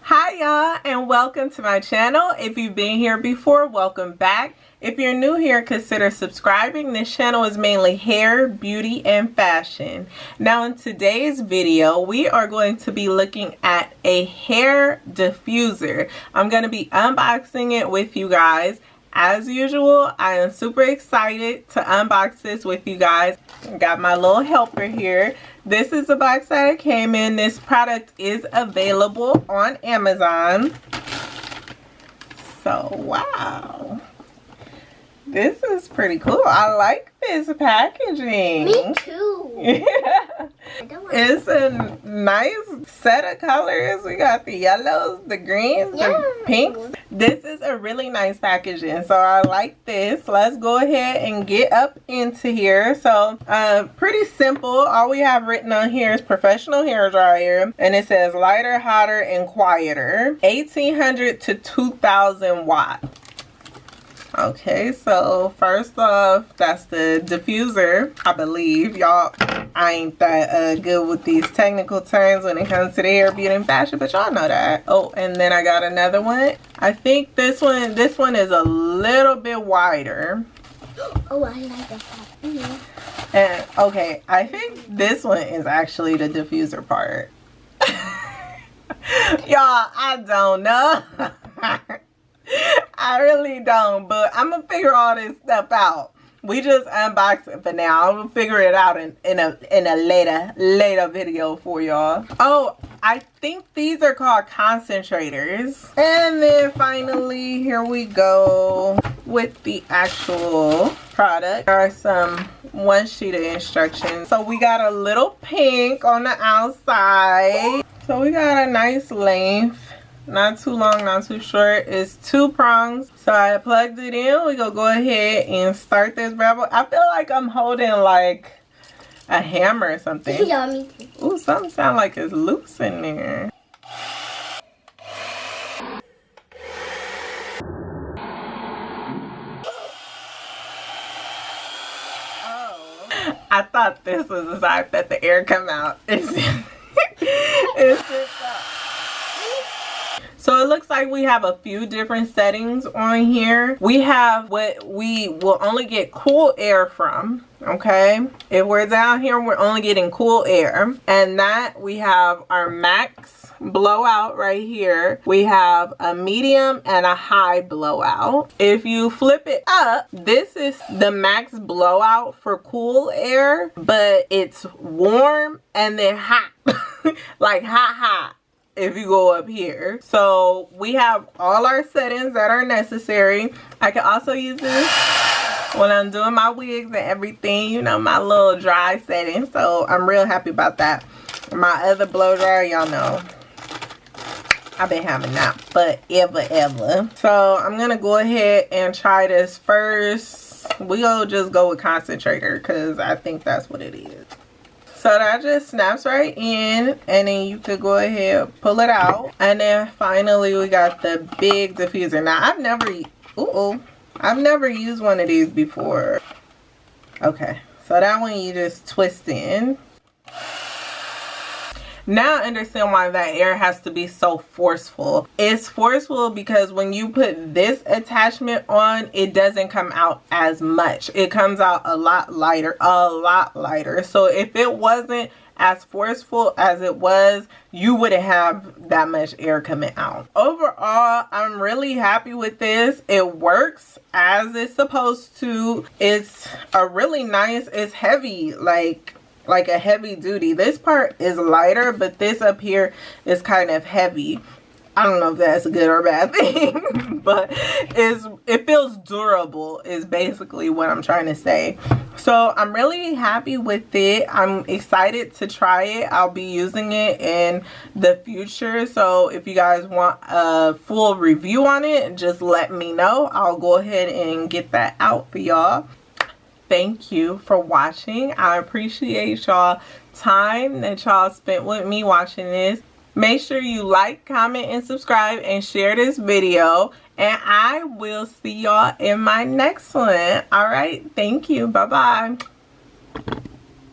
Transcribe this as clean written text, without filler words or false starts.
Hi y'all, and welcome to my channel. If you've been here before, welcome back. If you're new here, consider subscribing. This channel is mainly hair, beauty, and fashion. Now in today's video, we are going to be looking at a hair diffuser. I'm going to be unboxing it with you guys. As usual, I am super excited to unbox this with you guys. Got my little helper here. This is the box that it came in. This product is available on Amazon. So, wow. This is pretty cool. I like this packaging. Me too. Yeah. It's a nice set of colors. We got the yellows, the greens, the pinks. This is a really nice packaging. So I like this. Let's go ahead and get up into here. So pretty simple. All we have written on here is professional hair dryer. And it says lighter, hotter, and quieter. 1800 to 2000 watts. Okay, so first off, that's the diffuser, I believe. Y'all, I ain't that good with these technical terms when it comes to the hair, beauty, and fashion, but y'all know that. Oh, and then I got another one. I think this one is a little bit wider. Oh, I like that. And okay, I think this one is actually the diffuser part. Y'all, I don't know. I really don't, but I'm gonna figure all this stuff out. We just unboxed it for now. I'm gonna figure it out in a later video for y'all. Oh, I think these are called concentrators. And then finally, here we go with the actual product. There are some one sheet of instructions. So we got a little pink on the outside. So we got a nice length. Not too long, not too short. It's 2 prongs. So I plugged it in. We go ahead and start this bad. I feel like I'm holding like a hammer or something. Yeah, me too. Ooh, something sounds like it's loose in there. Oh, I thought this was the side that the air come out. So it looks like we have a few different settings on here. We have what we will only get cool air from, okay? If we're down here, we're only getting cool air. And that we have our max blowout right here. We have a medium and a high blowout. If you flip it up, this is the max blowout for cool air, but it's warm and then hot, like hot. If you go up here. So we have all our settings that are necessary. I can also use this when I'm doing my wigs and everything, you know, my little dry setting. So I'm real happy about that. My other blow dryer, y'all know I've been having that forever. So I'm gonna go ahead and try this first. We'll just go with concentrator because I think that's what it is. So that just snaps right in, and then you could go ahead, pull it out. And then finally we got the big diffuser. Now I've never used one of these before. Okay, so that one you just twist in. Now I understand why that air has to be so forceful. It's forceful because when you put this attachment on, it doesn't come out as much. It comes out a lot lighter. So if it wasn't as forceful as it was, you wouldn't have that much air coming out. Overall, I'm really happy with this. It works as it's supposed to. It's a really nice, it's heavy, like a heavy duty. This part is lighter, but this up here is kind of heavy. I don't know if that's a good or bad thing, but it feels durable is basically what I'm trying to say. So I'm really happy with it. I'm excited to try it. I'll be using it in the future. So if you guys want a full review on it, just let me know. I'll go ahead and get that out for y'all. Thank you for watching. I appreciate y'all time that y'all spent with me watching this. Make sure you like, comment, and subscribe and share this video. And I will see y'all in my next one. All right. Thank you. Bye-bye.